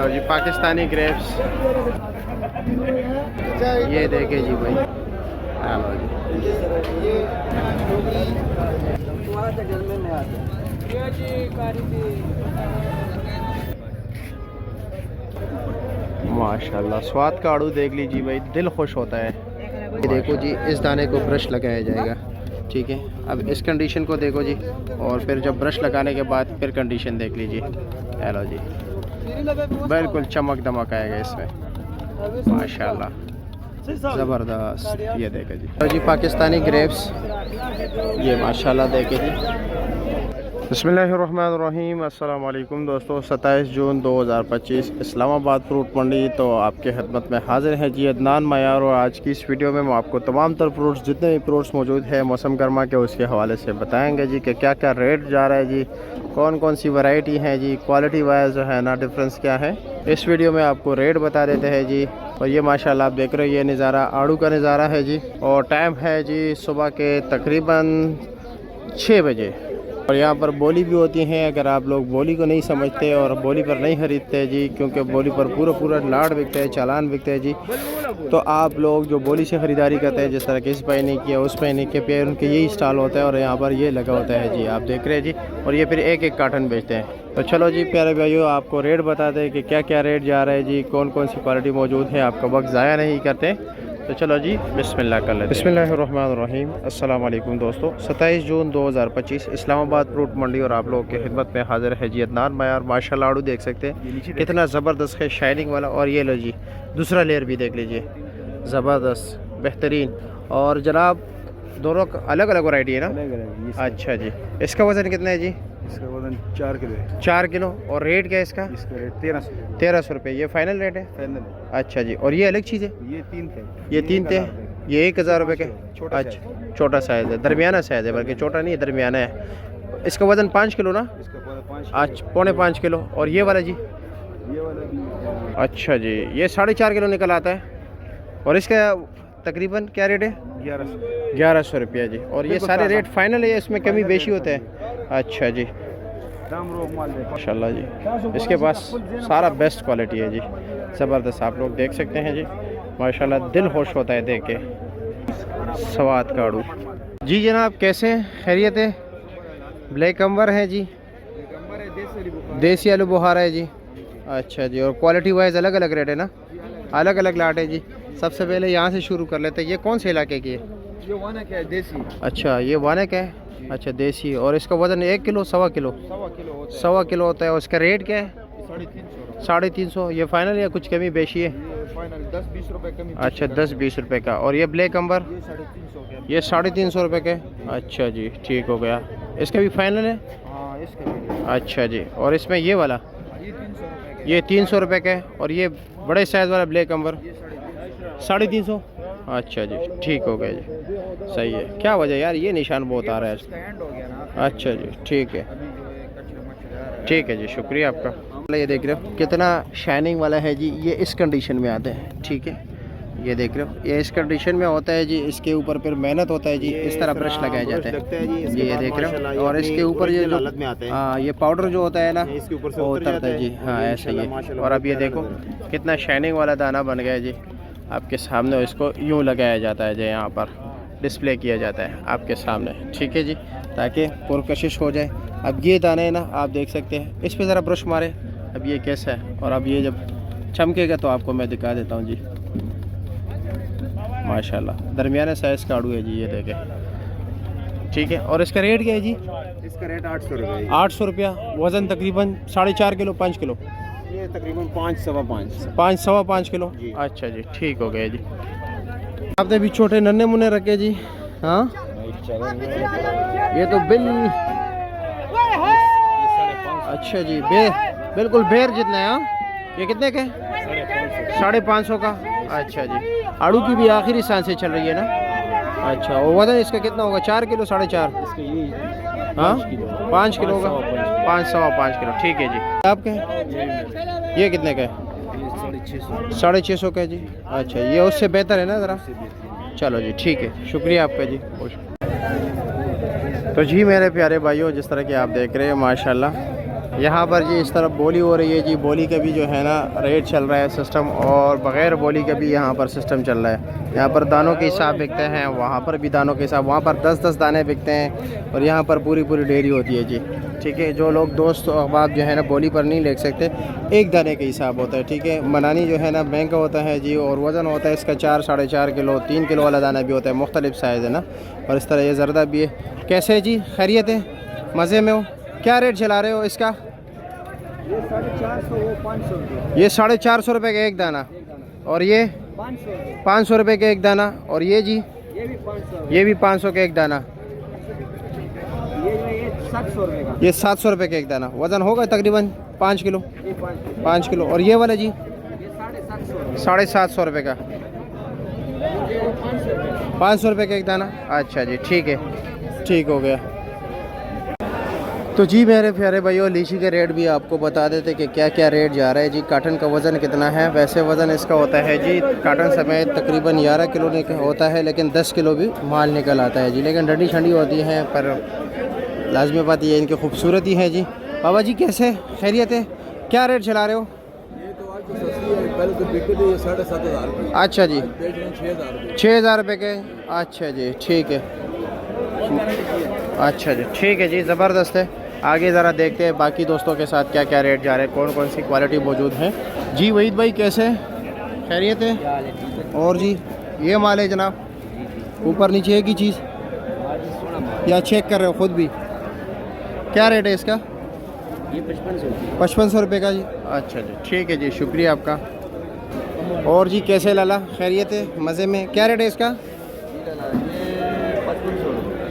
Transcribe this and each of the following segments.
लो जी Pakistani grapes, ये देखे जी भाई। लो जी माशाल्लाह स्वाद का आड़ू देख लीजिए भाई, दिल खुश होता है। ये देखो जी, इस दाने को ब्रश लगाया जाएगा, ठीक है। अब इस कंडीशन को देखो जी, और फिर जब ब्रश लगाने के बाद फिर कंडीशन देख लीजिए। हेलो जी, बिल्कुल चमक दमक आएगा इसमें माशाल्लाह, ज़बरदस्त। ये देखे जी, तो जी पाकिस्तानी ग्रेप्स, ये माशाल्लाह देखे जी। बिस्मिल्लाहिर्रहमानिर्रहीम, अस्सलाम वालेकुम दोस्तों। 27 जून 2025 इस्लामाबाद फ्रूट मंडी तो आपके खिदमत में हाजिर है जी अदनान मयार। और आज की इस वीडियो में मैं आपको तमाम तर फ्रूट्स, जितने भी फ्रूट्स मौजूद है मौसम गर्मा के, उसके हवाले से बताएंगे जी कि क्या क्या रेट जा रहा है जी, कौन कौन सी वैरायटी है जी, क्वालिटी वाइज जो है ना डिफरेंस क्या है, इस वीडियो में आपको रेट बता देते हैं जी। और ये माशाल्लाह आप देख रहे हो, ये नज़ारा आड़ू का नज़ारा है जी, और टाइम है जी सुबह के तकरीबन 6 बजे। और यहाँ पर बोली भी होती हैं, अगर आप लोग बोली को नहीं समझते और बोली पर नहीं खरीदते जी, क्योंकि बोली पर पूरा लाड़ बिकते हैं, चालान बिकते हैं जी, तो आप लोग जो बोली से ख़रीदारी करते हैं, जिस तरह के इस महीने की उस महीने के पे उनके यही स्टॉल होता है और यहाँ पर ये लगा होता है जी, आप देख रहे हैं जी। और ये फिर एक एक कार्टन बेचते हैं। तो चलो जी प्यारे भाइयों, आपको रेट बता दें कि क्या क्या रेट जा रहा है जी, कौन कौन सी क्वालिटी मौजूद है, आपका वक्त ज़ाया नहीं करते। तो चलो जी बिस्मिल्लाह कर लेते हैं। बिस्मिल्लाहिर्रहमानिर्रहीम, अस्सलाम वालेकुम दोस्तों। 27 जून 2025 इस्लामाबाद फ्रूट मंडी और आप लोगों की खिदमत में हाजिर है जी अदनान मयार। माशाल्लाह आड़ू देख सकते हैं कितना ज़बरदस्त है, शाइनिंग वाला। और ये लो जी दूसरा लेयर भी देख लीजिए, ज़बरदस्त बेहतरीन। और जनाब दोनों अलग अलग वैरायटी है ना? अच्छा जी, इसका वज़न कितना है जी? इसका वजन 4 किलो है। 4 किलो। और रेट क्या है इसका? इसका रेट 1300। 1300 रुपये, ये फाइनल रेट है? फाइनल है। अच्छा जी, और ये अलग चीज़ है? ये 3 थे। ये 3 थे, ये 1000 रुपये के? छोटा अच्छा, छोटा साइज़ है, दरमियाना साइज़ है, बल्कि छोटा नहीं है, दरमियाना है। इसका वज़न 5 किलो ना? इसका 5 अच्छा, पौने 5 किलो। और ये वाला जी? ये वाला भी अच्छा जी, ये 4.5 किलो निकल आता है। और इसका तकरीबन क्या रेट है? 1100 रुपया जी। और ये सारे रेट फाइनल है, इसमें कमी बेशी होता है? अच्छा जी, माशाल्लाह जी, इसके पास सारा बेस्ट क्वालिटी है जी, ज़बरदस्त। आप लोग देख सकते हैं जी माशाल्लाह, दिल खुश होता है देख के। स्वाद का आड़ू जी जनाब, कैसे हैं, खैरियत है? ब्लैक अंबर है जी, देसी आलू बुखारा है जी। अच्छा जी, और क्वालिटी वाइज अलग अलग रेट है ना? अलग अलग लाट है जी। सबसे पहले यहाँ से शुरू कर लेते हैं, ये कौन से इलाके की है? ये वानक है, देसी। अच्छा, ये वानक है, अच्छा देसी। और इसका वज़न 1 किलो, सवा किलो? सवा किलो होता है। और इसका रेट क्या है? 350। ये फाइनल या कुछ कमी बेशी है? फाइनल 10-20 रुपए कमी। अच्छा, 10-20 रुपए का। और ये ब्लैक अंबर? ये 350 रुपये के। अच्छा जी, ठीक हो गया। इसका भी फाइनल है? हाँ, इसका भी। अच्छा जी, और इसमें ये वाला? ये 300 रुपये का है। और ये बड़े साइज़ वाला ब्लैक अंबर? 350। अच्छा जी, ठीक हो गया जी, सही है। क्या वजह यार, ये निशान बहुत आ रहा है। अच्छा जी, ठीक है, ठीक है जी, शुक्रिया आपका। ये देख रहे हो कितना शाइनिंग वाला है जी, ये इस कंडीशन में आते हैं, ठीक है। ये देख रहे हो, ये इस कंडीशन में होता है जी। इसके ऊपर फिर मेहनत होता है जी, इस तरह ब्रश लगाया जाता है जी, ये देख रहे हो। और इसके ऊपर ये जो हाँ, ये पाउडर जो होता है ना, वो उतरता है जी। हाँ, ऐसा ही है। और अब ये देखो कितना शाइनिंग वाला दाना बन गया जी आपके सामने। इसको यूँ लगाया जाता है जी, यहाँ पर डिस्प्ले किया जाता है आपके सामने, ठीक है जी, ताकि पुरकशिश हो जाए। अब ये दाने ना आप देख सकते हैं, इस पर ज़रा ब्रश मारे, अब ये कैसा है। और अब ये जब चमकेगा तो आपको मैं दिखा देता हूँ जी। माशाल्लाह दरमियाने साइज़ का आड़ू है जी, ये देखें, ठीक है। और इसका रेट क्या है जी? इसका रेट 800 रुपये। 800 रुपया। वज़न तकरीबन 4.5 किलो, 5 किलो? ये तकरीबन 5-5.25। 5-5.25 किलो। अच्छा जी, ठीक हो गया जी। आपने भी छोटे नन्हे मुन्ने रखे जी? हाँ, ये तो अच्छा जी, बिल्कुल बेर जितना है। हाँ, ये कितने का? 550 का। अच्छा जी, आड़ू की भी आखिरी सांस से चल रही है ना? अच्छा, और वजन इसका कितना होगा? 4 किलो, 4.5? हाँ, 5 किलो होगा, 5-5.25 किलो, ठीक है जी। आपके ये कितने का है? 650 का जी। अच्छा, ये उससे बेहतर है ना ज़रा? चलो जी, ठीक है, शुक्रिया आपका जी। तो जी मेरे प्यारे भाइयों, जिस तरह के आप देख रहे हैं माशाल्लाह, यहाँ पर जी इस तरफ बोली हो रही है जी। बोली का भी जो है ना रेट चल रहा है सिस्टम, और बग़ैर बोली का भी यहाँ पर सिस्टम चल रहा है। यहाँ पर दानों के हिसाब बिकते हैं, वहाँ पर भी दानों के हिसाब, वहाँ पर 10-10 दाने बिकते हैं, और यहाँ पर पूरी पूरी डेयरी होती है जी। ठीक है, जो लोग दोस्त अहबाब जो है ना बोली पर नहीं ले सकते, एक दाने के हिसाब होता है। ठीक है, मनानी जो है ना महंगा होता है जी, और वज़न होता है इसका 4-4.5 किलो, 3 किलो वाला दाना भी होता है, मुख्तलिफ साइज़ है ना। और इस तरह ये ज़रदा भी है। कैसे है जी, खैरियत है, मज़े में हो? क्या रेट चला रहे हो इसका? ये 450, वो 500 रुपये। ये 450 रुपये का एक दाना, और ये 500 रुपये का एक दाना, और ये जी ये भी 500, ये भी 500 का एक दाना, ये 700 रुपये का। ये 700 रुपये का एक दाना। वज़न होगा तकरीबन 5 किलो, ये 5 किलो। और ये वाला जी ये 750, 750 रुपये का, 500 रुपये का एक दाना। अच्छा जी, ठीक है, ठीक हो गया। तो जी मेरे प्यारे भाइयों, लीची के रेट भी आपको बता देते कि क्या क्या रेट जा रहा है जी। काटन का वज़न कितना है? वैसे वज़न इसका होता है जी काटन समेत तकरीबन 11 किलो होता है, लेकिन 10 किलो भी माल निकल आता है जी। लेकिन डंडी ठंडी होती है, पर लाजमी बात ये इनकी खूबसूरती है जी। बाबा जी कैसे, खैरियत है? क्या रेट चला रहे हो? ये तो आज सस्ती है, पहले तो बिकते थे ये 7,500 रुपये। अच्छा जी, 6,000 रुपये। 6,000 रुपये के। अच्छा जी, ठीक है। अच्छा जी, ठीक है जी, ज़बरदस्त है। आगे ज़रा देखते हैं बाकी दोस्तों के साथ क्या क्या रेट जा रहे हैं, कौन कौन सी क्वालिटी मौजूद है जी। वहीद भाई कैसे, खैरियत है? और जी ये माल है जनाब, ऊपर नीचे एक ही चीज़, या चेक कर रहे हो ख़ुद भी? क्या रेट है इसका? ये 5500 रुपये का जी। अच्छा जी, ठीक है जी, शुक्रिया आपका। और जी कैसे लाला, खैरियत है, मज़े में? क्या रेट है इसका?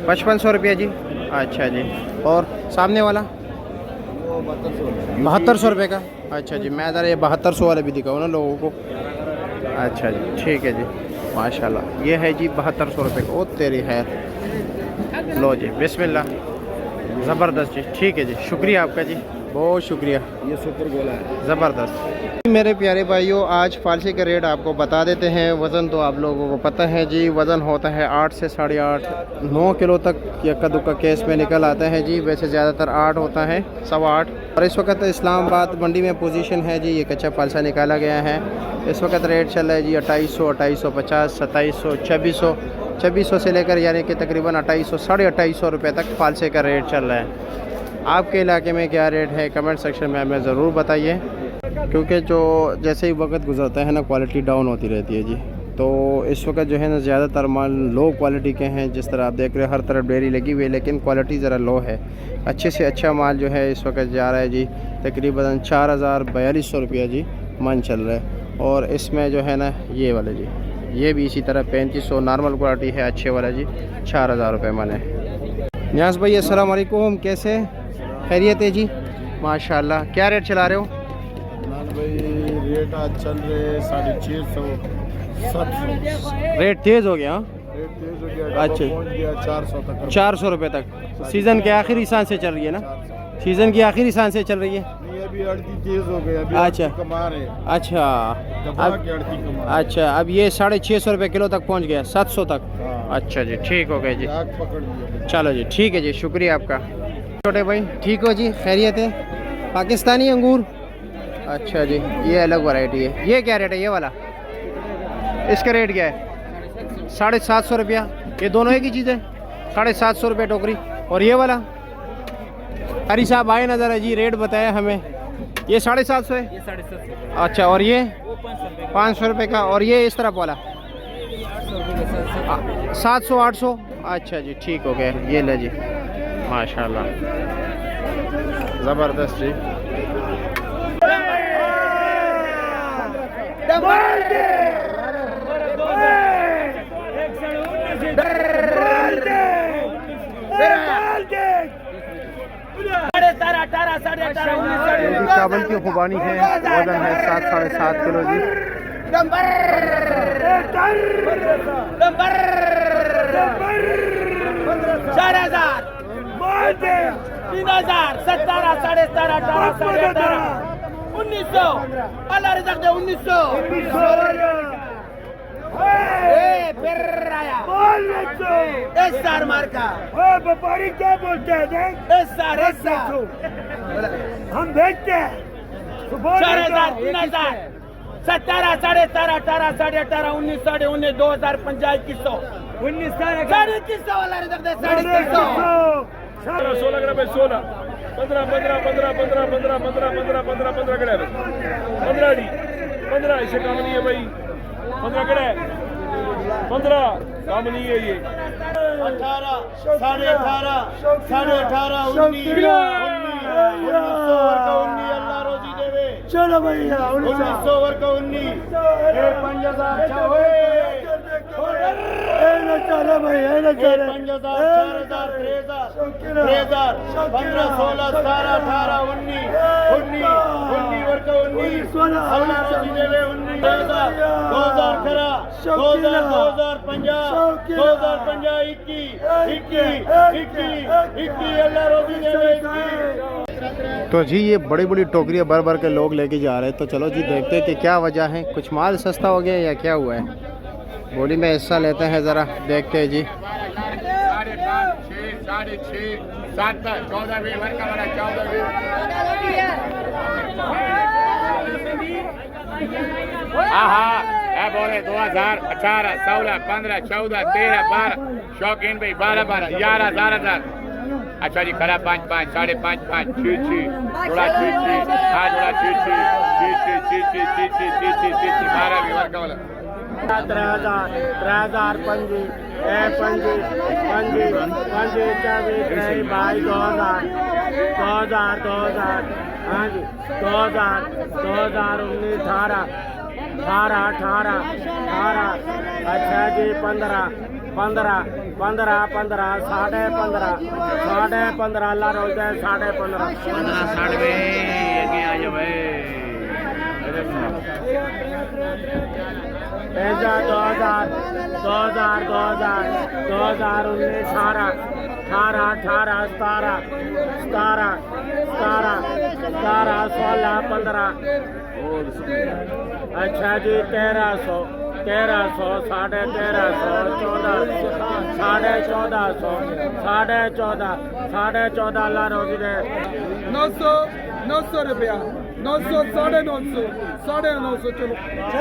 5500 रुपये जी। अच्छा जी। और सामने वाला 7200 रुपये का। अच्छा जी, मैं ज़रा ये 7200 वाला भी दिखाऊँ ना लोगों को। अच्छा जी, ठीक है जी, माशाल्लाह। ये है जी 7200 रुपये का। ओ तेरी खैर, लो जी, बिस्मिल्लाह, ज़बरदस्त जी, ठीक है जी, शुक्रिया आपका जी, बहुत शुक्रिया, ये सुपर गोला है। ज़बरदस्त। मेरे प्यारे भाइयों, आज फालसी का रेट आपको बता देते हैं। वज़न तो आप लोगों को पता है जी, वज़न होता है 8 से 8.5 9 किलो तक यक्का दुक्का केस में निकल आता है जी। वैसे ज़्यादातर 8 होता है, 8.25। और इस वक्त इस्लामाबाद मंडी में पोजीशन है जी, ये कच्चा फालसा निकाला गया है। इस वक्त रेट चल रहा है जी 2800, 2850, 2700, 2600, 2600 से लेकर यानी कि तकरीबन 2800, 2850 रुपये तक फालसे का रेट चल रहा है। आपके इलाके में क्या रेट है, कमेंट सेक्शन में हमें ज़रूर बताइए, क्योंकि जो जैसे ही वक्त गुजरता है ना, क्वालिटी डाउन होती रहती है जी। तो इस वक्त जो है ना ज़्यादातर माल लो क्वालिटी के हैं, जिस तरह आप देख रहे हो हर तरफ डेयरी लगी हुई है, लेकिन क्वालिटी ज़रा लो है। अच्छे से अच्छा माल जो है इस वक्त जा रहा है जी तकरीबन 4042 रुपया जी मन चल रहा है। और इसमें जो है ना ये वाले जी, ये भी इसी तरह 3500 नॉर्मल क्वालिटी है, अच्छे वाला जी 4000 रुपये मन है। न्यास भाई अस्सलाम वालेकुम, कैसे, खैरियत है जी? माशाल्लाह। क्या रेट चला रहे हो? भाई रेट आज चल रहे 650, 700। रेट तेज़ हो गया? रेट तेज हो गया, अच्छा, पहुंच गया 400 तक। 400 रुपये तक। सीज़न के आखिरी सांस से चल रही है ना? सीज़न की आखिरी सांस से चल रही है। नहीं, अभी अड़ती तेज हो गई, अभी अच्छा। कमा रहे। अच्छा, दबा अब के अड़ती कमा। अच्छा, अब ये 650 रुपये किलो तक पहुंच गया, 700 तक। हाँ। अच्छा जी, ठीक हो गया जी, आग पकड़ लिया। चलो जी, ठीक है जी, शुक्रिया आपका। छोटे भाई ठीक हो जी, खैरियत है? पाकिस्तानी अंगूर, अच्छा जी, ये अलग वैरायटी है। ये क्या रेट है ये वाला? इसका रेट क्या है? 750 रुपया। ये दोनों एक ही चीज़ है, 750 रुपये टोकरी। और ये वाला हरी साहब आए नज़र है जी, रेट बताया हमें। ये 750 है। ये 750। अच्छा, और ये वो 500 रुपये का। और ये इस तरफ वाला 700, 800। अच्छा जी, ठीक हो गया, ये ले जी, माशाल्लाह, ज़बरदस्त जी। काबल की खुबानी है, वजन है 7 साढ़े 7 किलो जी। नंबर 4000, 3000, 17, 17.5, 18, 18.5, 1900, अल्लाह रिज़्क़ दे 1900। फिर आया माल बेचो। इस सार मार का ओ व्यापारी क्या बोलते हैं देख? इस सार बेचो। हम बेचते हैं। सुबह 4,000 3,000 17 17.5 18 18.5 19 19.5 2000 50 2100 साढ़े 2100 वाला रिजर्व दे 2100 16 ग्राम 16 15 15 15 15 15 15 15 15 15 कड़ा है 15 डी 15 इससे कम नहीं है भाई 15 कड़ा है 15 कम नहीं है ये 18 18.5 18.5 19 अल्लाह रोजी देवे चलो भैया 1900 वर का 19 5000 चलो भैया चलो 5000 4000 3000 15 16 17 18 19 वर का 19 अल्लाह रोजी देवे 19 2000 खरा 2050 21 अल्लाह रोजी देवे 21 तो जी ये बड़ी बड़ी टोकरियाँ भर भर के लोग लेके जा रहे हैं। तो चलो जी देखते हैं कि क्या वजह है, कुछ माल सस्ता हो गया या क्या हुआ है। बोली में हिस्सा लेते हैं, ज़रा देखते हैं जी। 5.5 6 7 14 20 वर्ग का वाला 14 हाँ है बोले 2000 18 16 15 14 13 12 शौकीन भाई 12 12 11 11 अच्छा जी खरा 5 5 5.5 5 6 6 थोड़ा 6 6 हाँ थोड़ा 6 6 12 वर्ग का वाला 3000 पंजी 2000 हाँ जी 2000 19 18 अच्छा जी 15 साढ़े 15 अल्लाह रोज है 15.5 60 में ये आ जाओ भाई 2000 19 18 17 16 15 अच्छा जी 1300 साढ़े 14 अल्लाह रोजी दे 900 रुपया 900 950 950 चलो